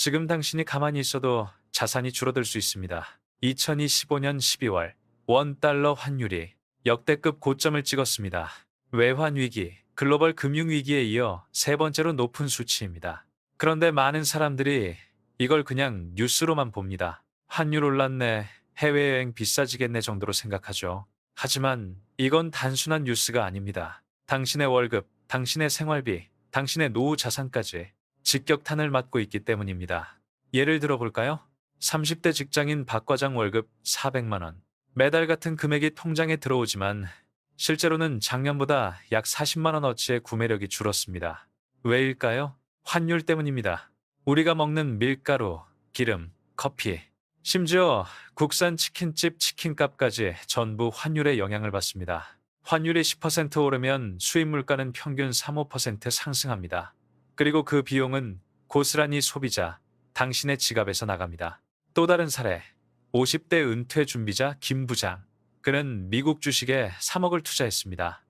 지금 당신이 가만히 있어도 자산이 줄어들 수 있습니다. 2025년 12월 원달러 환율이 역대급 고점을 찍었습니다. 외환 위기, 글로벌 금융 위기에 이어 세 번째로 높은 수치입니다. 그런데 많은 사람들이 이걸 그냥 뉴스로만 봅니다. 환율 올랐네, 해외여행 비싸지겠네 정도로 생각하죠. 하지만 이건 단순한 뉴스가 아닙니다. 당신의 월급, 당신의 생활비, 당신의 노후 자산까지 직격탄을 맞고 있기 때문입니다. 예를 들어 볼까요? 30대 직장인 박 과장 월급 400만 원. 매달 같은 금액이 통장에 들어오지만 실제로는 작년보다 약 40만 원어치의 구매력이 줄었습니다. 왜일까요? 환율 때문입니다. 우리가 먹는 밀가루, 기름, 커피, 심지어 국산 치킨집 치킨값까지 전부 환율의 영향을 받습니다. 환율이 10% 오르면 수입 물가는 평균 3~5% 상승합니다. 그리고 그 비용은 고스란히 소비자, 당신의 지갑에서 나갑니다. 또 다른 사례, 50대 은퇴 준비자 김 부장. 그는 미국 주식에 3억을 투자했습니다.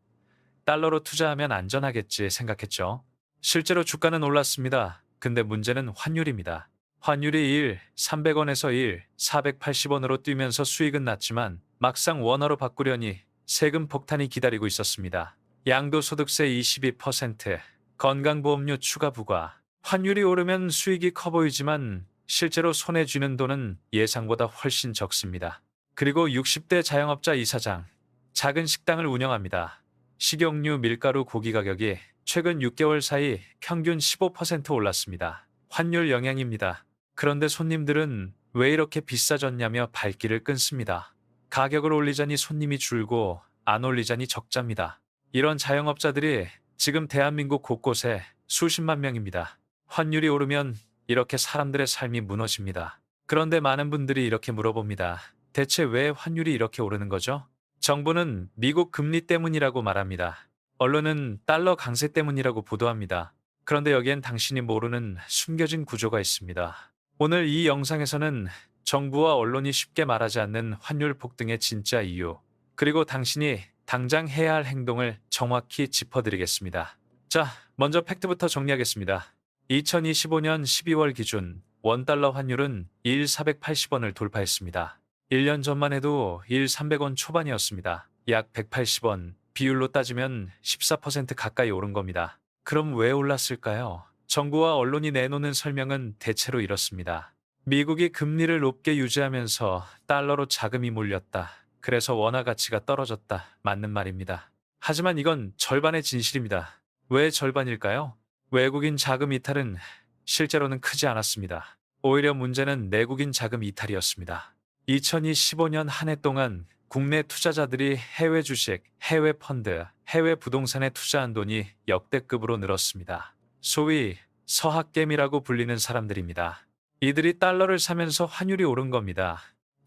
달러로 투자하면 안전하겠지 생각했죠. 실제로 주가는 올랐습니다. 근데 문제는 환율입니다. 환율이 1, 300원에서 1, 480원으로 뛰면서 수익은 났지만 막상 원화로 바꾸려니 세금 폭탄이 기다리고 있었습니다. 양도소득세 22%, 건강보험료 추가 부과. 환율이 오르면 수익이 커 보이지만 실제로 손에 쥐는 돈은 예상보다 훨씬 적습니다. 그리고 60대 자영업자 이사장, 작은 식당을 운영합니다. 식용유, 밀가루, 고기 가격이 최근 6개월 사이 평균 15% 올랐습니다. 환율 영향입니다. 그런데 손님들은 왜 이렇게 비싸졌냐며 발길을 끊습니다. 가격을 올리자니 손님이 줄고 안 올리자니 적자입니다. 이런 자영업자들이 지금 대한민국 곳곳에 수십만 명입니다. 환율이 오르면 이렇게 사람들의 삶이 무너집니다. 그런데 많은 분들이 이렇게 물어봅니다. 대체 왜 환율이 이렇게 오르는 거죠? 정부는 미국 금리 때문이라고 말합니다. 언론은 달러 강세 때문이라고 보도합니다. 그런데 여기엔 당신이 모르는 숨겨진 구조가 있습니다. 오늘 이 영상에서는 정부와 언론이 쉽게 말하지 않는 환율 폭등의 진짜 이유, 그리고 당신이 당장 해야 할 행동을 정확히 짚어드리겠습니다. 자, 먼저 팩트부터 정리하겠습니다. 2025년 12월 기준 원달러 환율은 1 480원을 돌파했습니다. 1년 전만 해도 1 300원 초반이었습니다. 약 180원, 비율로 따지면 14% 가까이 오른 겁니다. 그럼 왜 올랐을까요? 정부와 언론이 내놓는 설명은 대체로 이렇습니다. 미국이 금리를 높게 유지하면서 달러로 자금이 몰렸다. 그래서 원화 가치가 떨어졌다. 맞는 말입니다. 하지만 이건 절반의 진실입니다. 왜 절반일까요? 외국인 자금 이탈은 실제로는 크지 않았습니다. 오히려 문제는 내국인 자금 이탈이었습니다. 2025년 한 해 동안 국내 투자자들이 해외 주식, 해외 펀드, 해외 부동산에 투자한 돈이 역대급으로 늘었습니다. 소위 서학개미라고 불리는 사람들입니다. 이들이 달러를 사면서 환율이 오른 겁니다.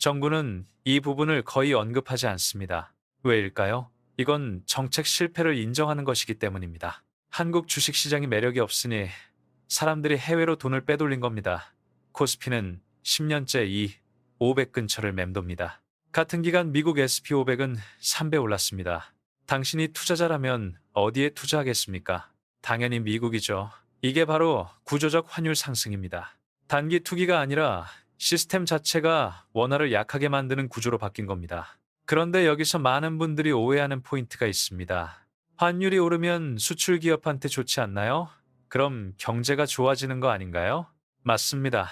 정부는 이 부분을 거의 언급하지 않습니다. 왜일까요? 이건 정책 실패를 인정하는 것이기 때문입니다. 한국 주식시장이 매력이 없으니 사람들이 해외로 돈을 빼돌린 겁니다. 코스피는 10년째 이 500 근처를 맴돕니다. 같은 기간 미국 SP500은 3배 올랐습니다. 당신이 투자자라면 어디에 투자하겠습니까? 당연히 미국이죠. 이게 바로 구조적 환율 상승입니다. 단기 투기가 아니라 시스템 자체가 원화를 약하게 만드는 구조로 바뀐 겁니다. 그런데 여기서 많은 분들이 오해하는 포인트가 있습니다. 환율이 오르면 수출 기업한테 좋지 않나요? 그럼 경제가 좋아지는 거 아닌가요? 맞습니다.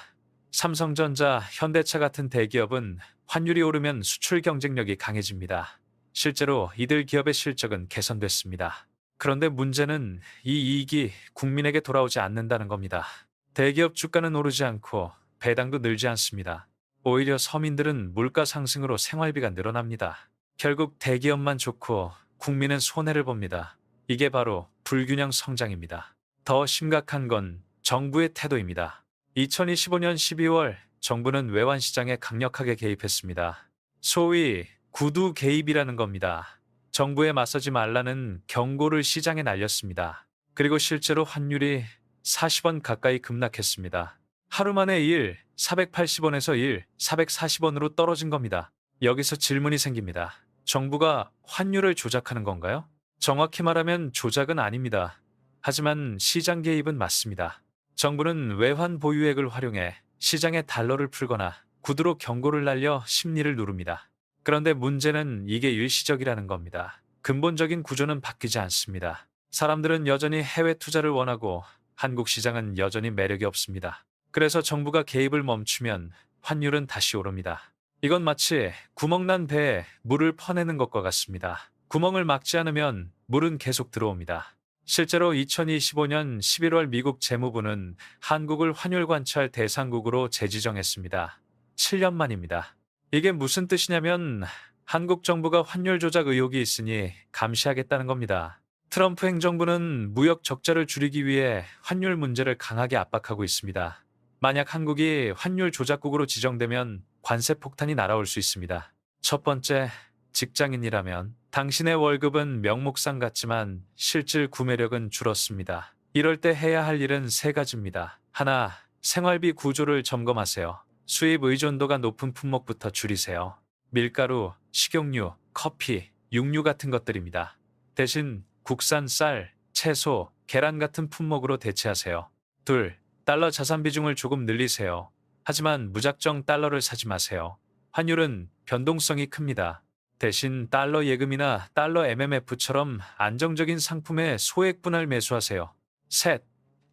삼성전자, 현대차 같은 대기업은 환율이 오르면 수출 경쟁력이 강해집니다. 실제로 이들 기업의 실적은 개선됐습니다. 그런데 문제는 이 이익이 국민에게 돌아오지 않는다는 겁니다. 대기업 주가는 오르지 않고 배당도 늘지 않습니다. 오히려 서민들은 물가 상승으로 생활비가 늘어납니다. 결국 대기업만 좋고 국민은 손해를 봅니다. 이게 바로 불균형 성장입니다. 더 심각한 건 정부의 태도입니다. 2025년 12월 정부는 외환 시장에 강력하게 개입했습니다. 소위 구두 개입이라는 겁니다. 정부에 맞서지 말라는 경고를 시장에 날렸습니다. 그리고 실제로 환율이 40원 가까이 급락했습니다. 하루 만에 1, 480원에서 1, 440원으로 떨어진 겁니다. 여기서 질문이 생깁니다. 정부가 환율을 조작하는 건가요? 정확히 말하면 조작은 아닙니다. 하지만 시장 개입은 맞습니다. 정부는 외환 보유액을 활용해 시장에 달러를 풀거나 구두로 경고를 날려 심리를 누릅니다. 그런데 문제는 이게 일시적이라는 겁니다. 근본적인 구조는 바뀌지 않습니다. 사람들은 여전히 해외 투자를 원하고 한국 시장은 여전히 매력이 없습니다. 그래서 정부가 개입을 멈추면 환율은 다시 오릅니다. 이건 마치 구멍난 배에 물을 퍼내는 것과 같습니다. 구멍을 막지 않으면 물은 계속 들어옵니다. 실제로 2025년 11월 미국 재무부는 한국을 환율 관찰 대상국으로 재지정했습니다. 7년 만입니다. 이게 무슨 뜻이냐면 한국 정부가 환율 조작 의혹이 있으니 감시하겠다는 겁니다. 트럼프 행정부는 무역 적자를 줄이기 위해 환율 문제를 강하게 압박하고 있습니다. 만약 한국이 환율 조작국으로 지정되면 관세 폭탄이 날아올 수 있습니다. 첫 번째, 직장인이라면 당신의 월급은 명목상 같지만 실질 구매력은 줄었습니다. 이럴 때 해야 할 일은 세 가지입니다. 하나, 생활비 구조를 점검하세요. 수입 의존도가 높은 품목부터 줄이세요. 밀가루, 식용유, 커피, 육류 같은 것들입니다. 대신 국산 쌀, 채소, 계란 같은 품목으로 대체하세요. 둘, 달러 자산 비중을 조금 늘리세요. 하지만 무작정 달러를 사지 마세요. 환율은 변동성이 큽니다. 대신 달러 예금이나 달러 MMF처럼 안정적인 상품에 소액 분할 매수하세요. 셋,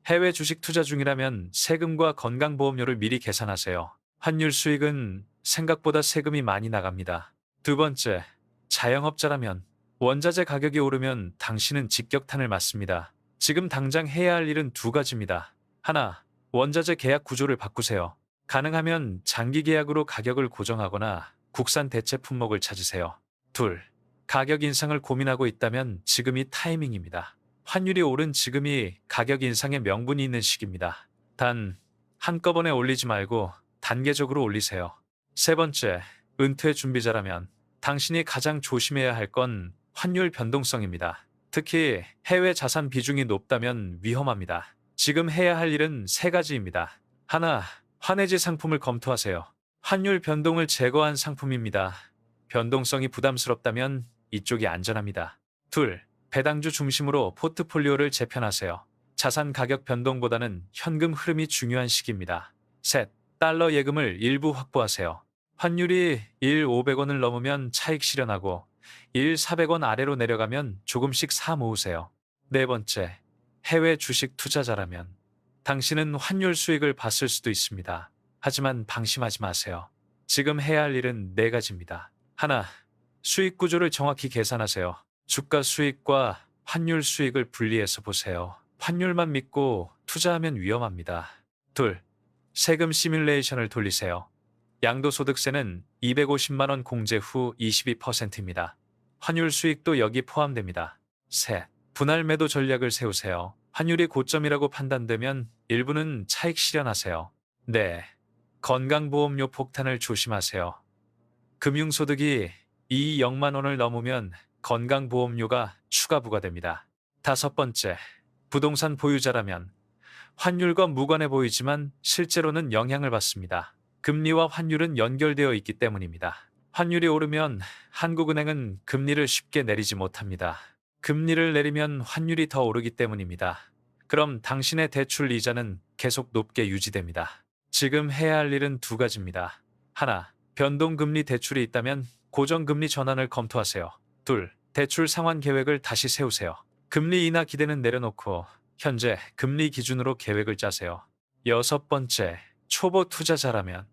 해외 주식 투자 중이라면 세금과 건강보험료를 미리 계산하세요. 환율 수익은 생각보다 세금이 많이 나갑니다. 두 번째, 자영업자라면 원자재 가격이 오르면 당신은 직격탄을 맞습니다. 지금 당장 해야 할 일은 두 가지입니다. 하나, 원자재 계약 구조를 바꾸세요. 가능하면 장기 계약으로 가격을 고정하거나 국산 대체 품목을 찾으세요. 둘, 가격 인상을 고민하고 있다면 지금이 타이밍입니다. 환율이 오른 지금이 가격 인상의 명분이 있는 시기입니다. 단, 한꺼번에 올리지 말고 단계적으로 올리세요. 세 번째, 은퇴 준비자라면 당신이 가장 조심해야 할 건 환율 변동성입니다. 특히 해외 자산 비중이 높다면 위험합니다. 지금 해야 할 일은 세 가지입니다. 하나, 환해지 상품을 검토하세요. 환율 변동을 제거한 상품입니다. 변동성이 부담스럽다면 이쪽이 안전합니다. 둘, 배당주 중심으로 포트폴리오를 재편하세요. 자산 가격 변동보다는 현금 흐름이 중요한 시기입니다. 셋, 달러 예금을 일부 확보하세요. 환율이 1,500원을 넘으면 차익 실현하고 1,400원 아래로 내려가면 조금씩 사 모으세요. 네 번째, 해외 주식 투자자라면 당신은 환율 수익을 봤을 수도 있습니다. 하지만 방심하지 마세요. 지금 해야 할 일은 네 가지입니다. 하나, 수익 구조를 정확히 계산하세요. 주가 수익과 환율 수익을 분리해서 보세요. 환율만 믿고 투자하면 위험합니다. 둘, 세금 시뮬레이션을 돌리세요. 양도소득세는 250만 원 공제 후 22%입니다. 환율 수익도 여기 포함됩니다. 셋, 분할 매도 전략을 세우세요. 환율이 고점이라고 판단되면 일부는 차익 실현하세요. 네, 건강보험료 폭탄을 조심하세요. 금융소득이 2억만 원을 넘으면 건강보험료가 추가 부과됩니다. 다섯 번째, 부동산 보유자라면 환율과 무관해 보이지만 실제로는 영향을 받습니다. 금리와 환율은 연결되어 있기 때문입니다. 환율이 오르면 한국은행은 금리를 쉽게 내리지 못합니다. 금리를 내리면 환율이 더 오르기 때문입니다. 그럼 당신의 대출 이자는 계속 높게 유지됩니다. 지금 해야 할 일은 두 가지입니다. 하나, 변동금리 대출이 있다면 고정금리 전환을 검토하세요. 둘, 대출 상환 계획을 다시 세우세요. 금리 인하 기대는 내려놓고 현재 금리 기준으로 계획을 짜세요. 여섯 번째, 초보 투자자라면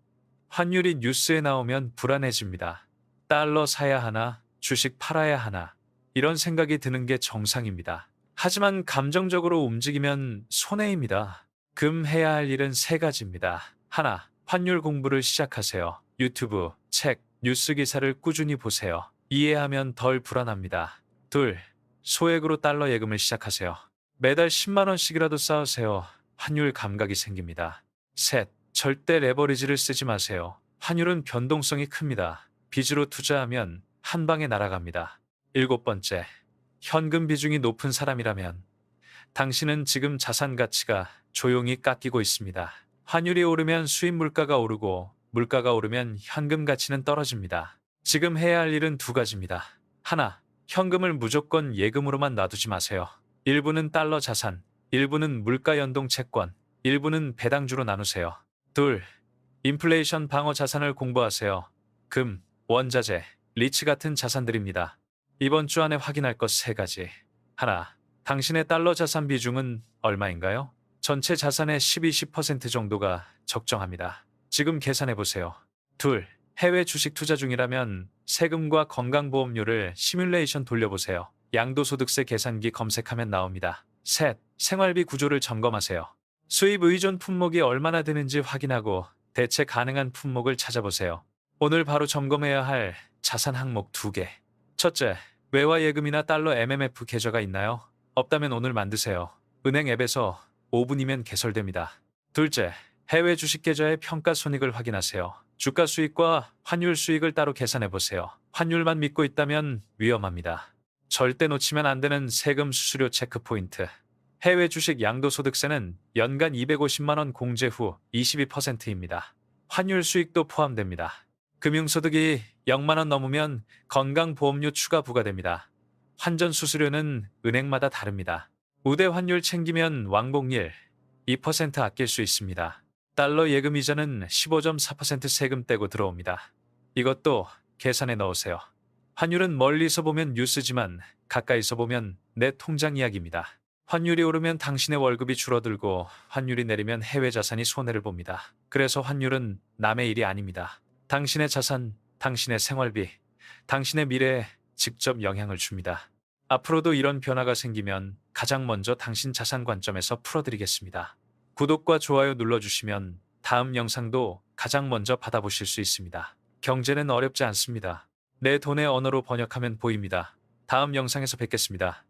환율이 뉴스에 나오면 불안해집니다. 달러 사야 하나, 주식 팔아야 하나, 이런 생각이 드는 게 정상입니다. 하지만 감정적으로 움직이면 손해입니다. 금 해야 할 일은 세 가지입니다. 하나, 환율 공부를 시작하세요. 유튜브, 책, 뉴스 기사를 꾸준히 보세요. 이해하면 덜 불안합니다. 둘, 소액으로 달러 예금을 시작하세요. 매달 10만 원씩이라도 쌓으세요. 환율 감각이 생깁니다. 셋, 절대 레버리지를 쓰지 마세요. 환율은 변동성이 큽니다. 빚으로 투자하면 한 방에 날아갑니다. 일곱 번째, 현금 비중이 높은 사람이라면 당신은 지금 자산 가치가 조용히 깎이고 있습니다. 환율이 오르면 수입 물가가 오르고 물가가 오르면 현금 가치는 떨어집니다. 지금 해야 할 일은 두 가지입니다. 하나, 현금을 무조건 예금으로만 놔두지 마세요. 일부는 달러 자산, 일부는 물가 연동 채권, 일부는 배당주로 나누세요. 둘, 인플레이션 방어 자산을 공부하세요. 금, 원자재, 리츠 같은 자산들입니다. 이번 주 안에 확인할 것 3가지. 하나, 당신의 달러 자산 비중은 얼마인가요? 전체 자산의 12-10% 정도가 적정합니다. 지금 계산해 보세요. 둘, 해외 주식 투자 중이라면 세금과 건강보험료를 시뮬레이션 돌려보세요. 양도소득세 계산기 검색하면 나옵니다. 셋, 생활비 구조를 점검하세요. 수입 의존 품목이 얼마나 되는지 확인하고 대체 가능한 품목을 찾아보세요. 오늘 바로 점검해야 할 자산 항목 2개. 첫째, 외화 예금이나 달러 MMF 계좌가 있나요? 없다면 오늘 만드세요. 은행 앱에서 5분이면 개설됩니다. 둘째, 해외 주식 계좌의 평가 손익을 확인하세요. 주가 수익과 환율 수익을 따로 계산해 보세요. 환율만 믿고 있다면 위험합니다. 절대 놓치면 안 되는 세금 수수료 체크 포인트. 해외 주식 양도소득세는 연간 250만 원 공제 후 22%입니다. 환율 수익도 포함됩니다. 금융소득이 0만 원 넘으면 건강보험료 추가 부과됩니다. 환전 수수료는 은행마다 다릅니다. 우대 환율 챙기면 왕복일 2% 아낄 수 있습니다. 달러 예금 이자는 15.4% 세금 떼고 들어옵니다. 이것도 계산에 넣으세요. 환율은 멀리서 보면 뉴스지만 가까이서 보면 내 통장 이야기입니다. 환율이 오르면 당신의 월급이 줄어들고 환율이 내리면 해외 자산이 손해를 봅니다. 그래서 환율은 남의 일이 아닙니다. 당신의 자산, 당신의 생활비, 당신의 미래에 직접 영향을 줍니다. 앞으로도 이런 변화가 생기면 가장 먼저 당신 자산 관점에서 풀어드리겠습니다. 구독과 좋아요 눌러주시면 다음 영상도 가장 먼저 받아보실 수 있습니다. 경제는 어렵지 않습니다. 내 돈의 언어로 번역하면 보입니다. 다음 영상에서 뵙겠습니다.